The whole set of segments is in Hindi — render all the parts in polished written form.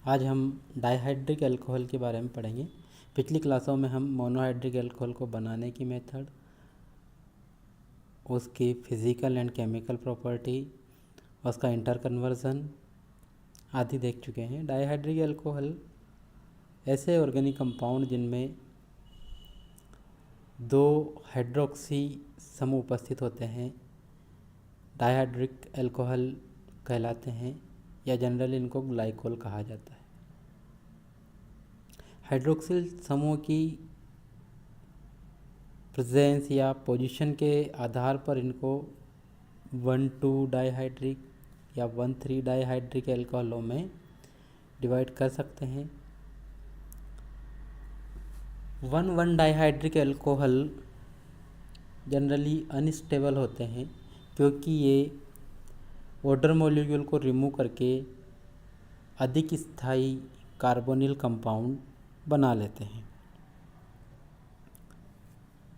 आज हम डाइहाइड्रिक अल्कोहल के बारे में पढ़ेंगे। पिछली क्लासों में हम मोनोहाइड्रिक अल्कोहल को बनाने की मेथड, उसकी फिज़िकल एंड केमिकल प्रॉपर्टी, उसका इंटर कन्वर्जन आदि देख चुके हैं। डाइहाइड्रिक अल्कोहल ऐसे ऑर्गेनिक कंपाउंड जिनमें दो हाइड्रोक्सी समूह उपस्थित होते हैं डाइहाइड्रिक अल्कोहल कहलाते हैं, या जनरली इनको ग्लाइकोल कहा जाता है। हाइड्रोक्सिल समूह की प्रेजेंस या पोजीशन के आधार पर इनको 1,2 डाइहाइड्रिक या 1,3 डाइहाइड्रिक अल्कोहलों में डिवाइड कर सकते हैं। 1,1 डाइहाइड्रिक अल्कोहल जनरली अनस्टेबल होते हैं क्योंकि ये वाटर मॉलिक्यूल को रिमूव करके अधिक स्थायी कार्बोनिल कंपाउंड बना लेते हैं।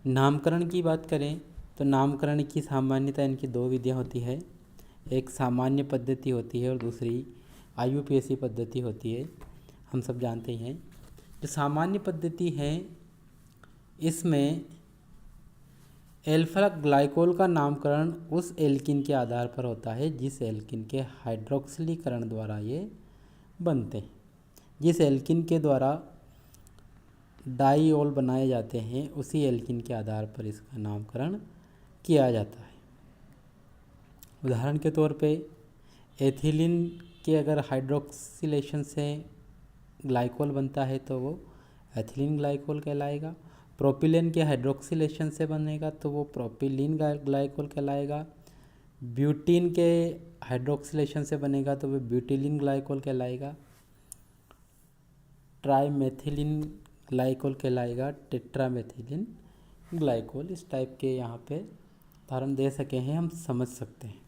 नामकरण की बात करें तो नामकरण की सामान्यतः इनकी दो विधियां होती है। एक सामान्य पद्धति होती है और दूसरी IUPAC पद्धति होती है। हम सब जानते हैं जो सामान्य पद्धति है इसमें एल्फा ग्लाइकोल का नामकरण उस एल्किन के आधार पर होता है जिस एल्किन के हाइड्रोक्सिलीकरण द्वारा ये बनते हैं। जिस एल्किन के द्वारा डाइऑल बनाए जाते हैं उसी एल्किन के आधार पर इसका नामकरण किया जाता है। उदाहरण के तौर पे एथिलीन के अगर हाइड्रोक्सिलेशन से ग्लाइकोल बनता है तो वो एथिलीन ग्लाइकोल कहलाएगा। प्रोपिलेन के हाइड्रोक्सिलेशन से बनेगा तो वो प्रोपिलीन ग्लाइकोल कहलाएगा। ब्यूटीन के हाइड्रोक्सिलेशन से बनेगा तो वो ब्यूटिलीन ग्लाइकोल कहलाएगा। ट्राईमेथिलीन ग्लाइकोल कहलाएगा टेट्रामेथिलीन ग्लाइकोल। इस टाइप के यहाँ पे उदाहरण दे सके हैं, हम समझ सकते हैं।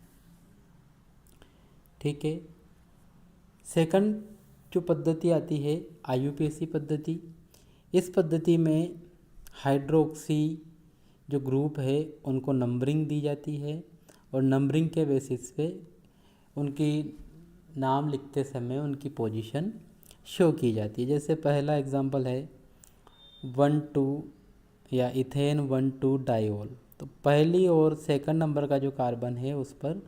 ठीक है। सेकंड जो पद्धति आती है IUPAC पद्धति। इस पद्धति में हाइड्रोक्सी जो ग्रुप है उनको नंबरिंग दी जाती है और नंबरिंग के बेसिस पे उनकी नाम लिखते समय उनकी पोजीशन शो की जाती है। जैसे पहला एग्जांपल है 1,2 या इथेन 1,2 डाइऑल। तो पहली और सेकंड नंबर का जो कार्बन है उस पर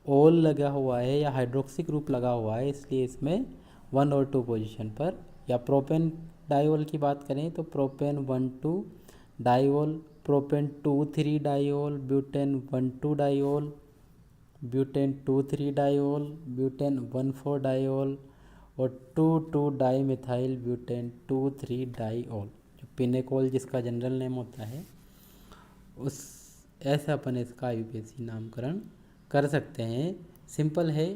ओल लगा हुआ है या हाइड्रोक्सी ग्रुप लगा हुआ है, इसलिए इसमें 1 और 2 पोजीशन पर। या प्रोपेन डाइऑल की बात करें तो propane 1,2 diol, propane 2,3 diol, butane 1,2 diol, butane 2,3 diol, butane 1,4 diol और 2,2 डाइमिथाइल ब्यूटेन 2,3 डाइऑल। जो पिनेकोल जिसका जनरल नेम होता है उस ऐसा अपन इसका IUPAC नामकरण कर सकते हैं। सिंपल है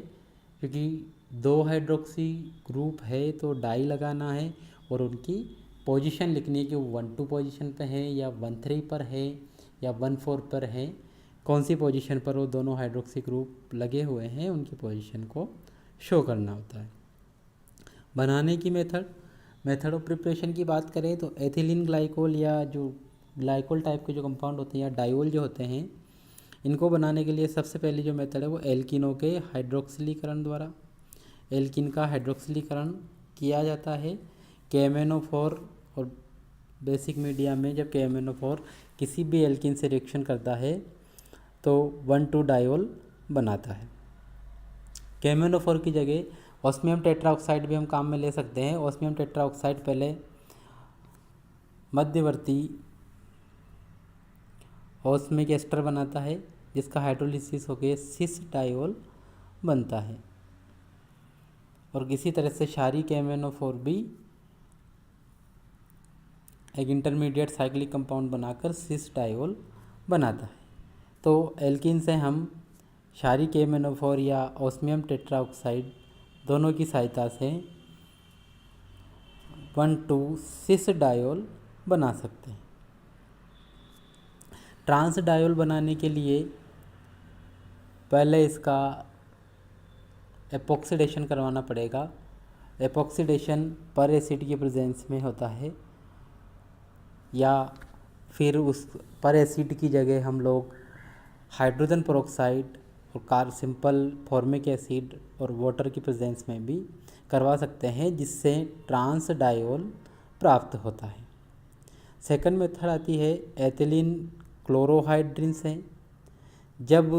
क्योंकि दो हाइड्रोक्सी ग्रुप है तो डाई लगाना है और उनकी पोजीशन लिखनी है कि वो 1,2 पोजीशन पे है या 1,3 पर है या 1,4 पर है। कौन सी पोजीशन पर वो दोनों हाइड्रोक्सी ग्रुप लगे हुए हैं उनकी पोजीशन को शो करना होता है। बनाने की मेथड ऑफ प्रिपरेशन की बात करें तो एथिलीन ग्लाइकोल या जो ग्लाइकोल टाइप के जो कंपाउंड होते हैं या डाइऑल जो होते हैं इनको बनाने के लिए सबसे पहली जो मेथड है वो एल्किनों के हाइड्रोक्सिलीकरण द्वारा एल्किन का हाइड्रोक्सिलीकरण किया जाता है। KMnO4 और बेसिक मीडिया में जब KMnO4 किसी भी एल्किन से रिएक्शन करता है तो 1,2 डाइऑल बनाता है। KMnO4 की जगह ऑस्मियम टेट्राऑक्साइड भी हम काम में ले सकते हैं। ऑस्मियम टेट्राऑक्साइड पहले मध्यवर्ती ऑस्मिक एस्टर बनाता है जिसका हाइड्रोलिसिस होकर सिस डाइऑल बनता है। और किसी तरह से क्षारीय KMnO4 भी एक इंटरमीडिएट साइक्लिक कंपाउंड बनाकर सिस डाइऑल बनाता है। तो एल्किन से हम क्षारीय KMnO4 या ऑस्मियम टेट्राऑक्साइड दोनों की सहायता से 1,2 सिस डाइऑल बना सकते हैं। ट्रांस डाइऑल बनाने के लिए पहले इसका एपॉक्सीडेशन करवाना पड़ेगा। एपॉक्सीडेशन पर एसिड की प्रेजेंस में होता है या फिर उस पर एसिड की जगह हम लोग हाइड्रोजन पेरोक्साइड और सिंपल फॉर्मिक एसिड और वाटर की प्रेजेंस में भी करवा सकते हैं, जिससे ट्रांस डायोल प्राप्त होता है। सेकंड मेथड आती है एथिलीन क्लोरोहाइड्रिन से। जब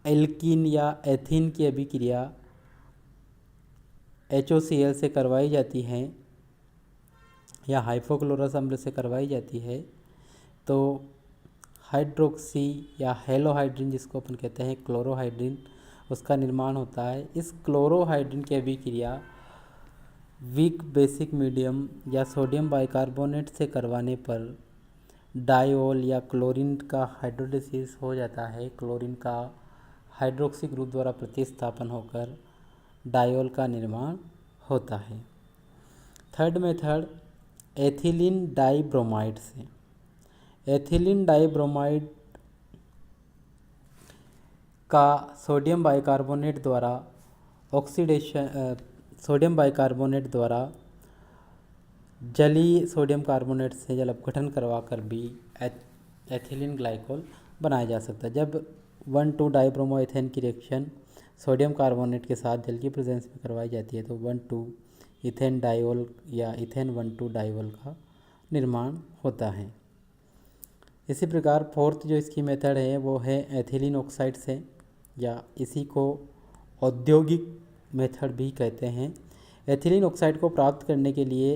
एल्कीन या एथीन की अभिक्रिया HOCl से करवाई जाती है या हाइपोक्लोरस अम्ल से करवाई जाती है, तो हाइड्रोक्सी या हेलोहाइड्रिन, जिसको अपन कहते हैं क्लोरोहाइड्रिन, उसका निर्माण होता है। इस क्लोरोहाइड्रिन की अभिक्रिया वीक बेसिक मीडियम या सोडियम बाइकार्बोनेट से करवाने पर डायोल या क्लोरीन का हाइड्रोलिसिस हो जाता है। क्लोरीन का हाइड्रोक्सी ग्रुप द्वारा प्रतिस्थापन होकर डायोल का निर्माण होता है। थर्ड मेथड एथिलीन डाइब्रोमाइड से। एथिलीन डाइब्रोमाइड का सोडियम बाइकार्बोनेट द्वारा सोडियम बाइकार्बोनेट द्वारा जलीय सोडियम कार्बोनेट से जल अपघटन करवाकर भी एथिलीन ग्लाइकोल बनाया जा सकता है। जब 1,2 डाइब्रोमोएथेन की रिएक्शन सोडियम कार्बोनेट के साथ जल की प्रेजेंस में करवाई जाती है, तो 1,2 इथेन डायोल या इथेन 1,2 डायोल का निर्माण होता है। इसी प्रकार फोर्थ जो इसकी मेथड है वो है एथिलीन ऑक्साइड से, या इसी को औद्योगिक मेथड भी कहते हैं। एथिलीन ऑक्साइड को प्राप्त करने के लिए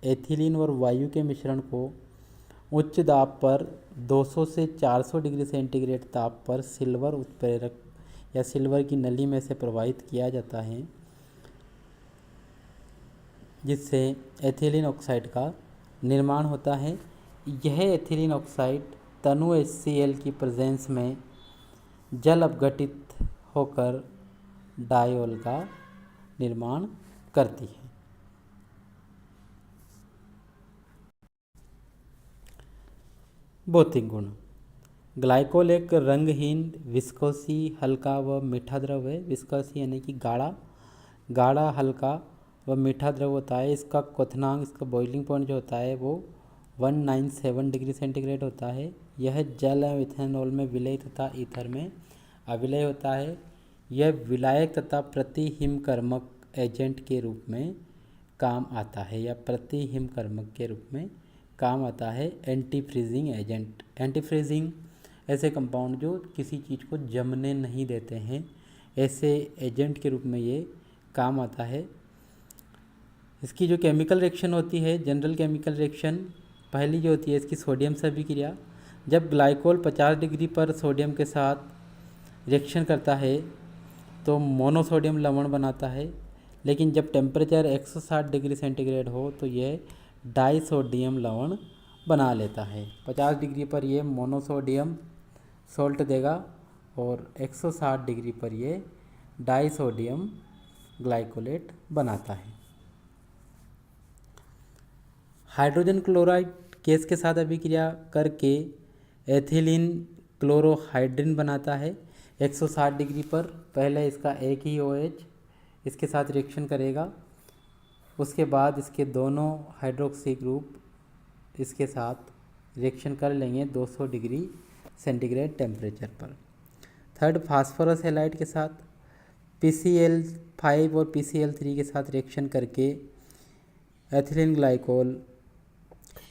एथिलीन और वायु के मिश्रण को उच्च दाब पर 200 से 400 डिग्री सेंटीग्रेड ताप पर सिल्वर उत्प्रेरक या सिल्वर की नली में से प्रवाहित किया जाता है, जिससे एथिलीन ऑक्साइड का निर्माण होता है। यह एथिलीन ऑक्साइड तनु HCl की प्रेजेंस में जल अपघटित होकर डायोल का निर्माण करती है। भौतिक गुण। ग्लाइकोल एक रंगहीन, विस्कोसी, हल्का व मीठा द्रव है। विस्कोसी यानी कि गाढ़ा, हल्का व मीठा द्रव होता है। इसका क्वथनांक, इसका बॉइलिंग पॉइंट जो होता है वो 197 डिग्री सेंटीग्रेड होता है। यह जल एवं इथेनॉल में विलय तथा ईथर में अविलय होता है। यह विलायक तथा प्रतिहिमकर्मक एजेंट के रूप में काम आता है, या प्रतिहिमकर्मक के रूप में काम आता है। Anti freezing agent, anti freezing ऐसे कंपाउंड जो किसी चीज़ को जमने नहीं देते हैं, ऐसे एजेंट के रूप में ये काम आता है। इसकी जो केमिकल रिएक्शन होती है, जनरल केमिकल रिएक्शन, पहली जो होती है इसकी सोडियम से अभिक्रिया। जब ग्लाइकोल 50 डिग्री पर सोडियम के साथ रिएक्शन करता है तो मोनोसोडियम लवण बनाता है, लेकिन जब टेम्परेचर 160 डिग्री सेंटीग्रेड हो तो यह डाइसोडियम लवण बना लेता है। 50 डिग्री पर ये मोनोसोडियम सॉल्ट देगा और 160 डिग्री पर ये डाइसोडियम ग्लाइकोलेट बनाता है। हाइड्रोजन क्लोराइड गैस के साथ अभिक्रिया करके एथिलीन क्लोरोहाइड्रिन बनाता है। 160 डिग्री पर पहले इसका एक ही OH इसके साथ रिएक्शन करेगा, उसके बाद इसके दोनों हाइड्रोक्सी ग्रुप इसके साथ रिएक्शन कर लेंगे 200 डिग्री सेंटीग्रेड टेम्परेचर पर। थर्ड, फास्फोरस हैलाइड के साथ PCl5 और PCl3 के साथ रिएक्शन करके एथिलीन ग्लाइकोल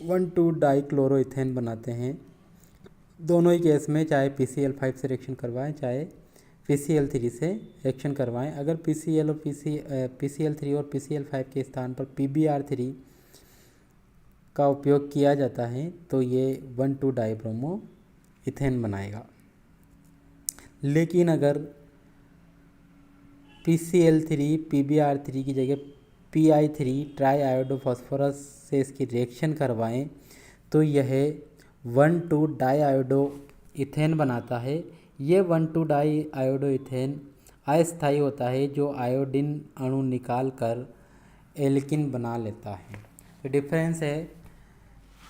1,2 डाइक्लोरोइथेन बनाते हैं। दोनों ही केस में चाहे PCl5 से रिएक्शन करवाएं चाहे PCl3 से रिएक्शन करवाएं। अगर PCl3 और PCl5 के स्थान पर PBr3 का उपयोग किया जाता है तो ये 1,2 डाइब्रोमो इथेन बनाएगा। लेकिन अगर PCl3 PBr3 की जगह Pi3 ट्राई आयोडो फास्फोरस से इसकी रिएक्शन करवाएं तो यह 1,2 डाई आयोडो इथेन बनाता है। ये 1,2 डाई आयोडो इथेन अस्थायी होता है, जो आयोडीन अणु निकाल कर एल्किन बना लेता है। तो डिफरेंस है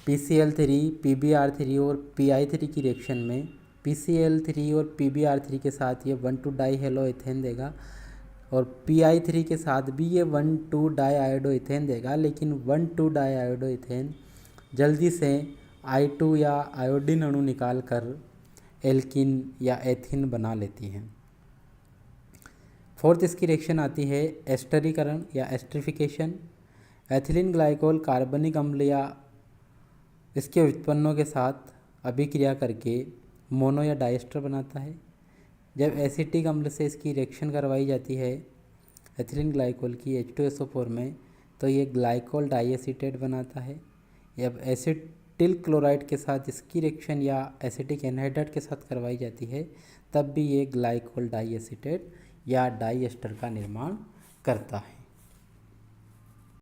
PCl3 PBr3 और Pi3 की रिएक्शन में PCl3 और PBr3 के साथ ये 1,2 डाई हेलो इथेन देगा और Pi3 के साथ भी ये 1,2 डाई आयोडो इथेन देगा, लेकिन 1,2 डाई आयोडो इथेन जल्दी से I2 या आयोडीन अणु निकाल कर एल्किन या एथिन बना लेती हैं। फोर्थ इसकी रिएक्शन आती है एस्टरीकरण या एस्टरिफिकेशन। एथिलीन ग्लाइकोल कार्बनिक अम्ल या इसके व्युत्पन्नों के साथ अभिक्रिया करके मोनो या डाइएस्टर बनाता है। जब एसिटिक अम्ल से इसकी रिएक्शन करवाई जाती है एथिलीन ग्लाइकोल की H2SO4 में, तो ये ग्लाइकोल डाइएसिटेट बनाता है। जब एसिटिल क्लोराइड के साथ इसकी रिएक्शन या एसिटिक एनहाइड्राइड के साथ करवाई जाती है, तब भी ये ग्लाइकोल डाइएसिटेट या डाइएस्टर का निर्माण करता है।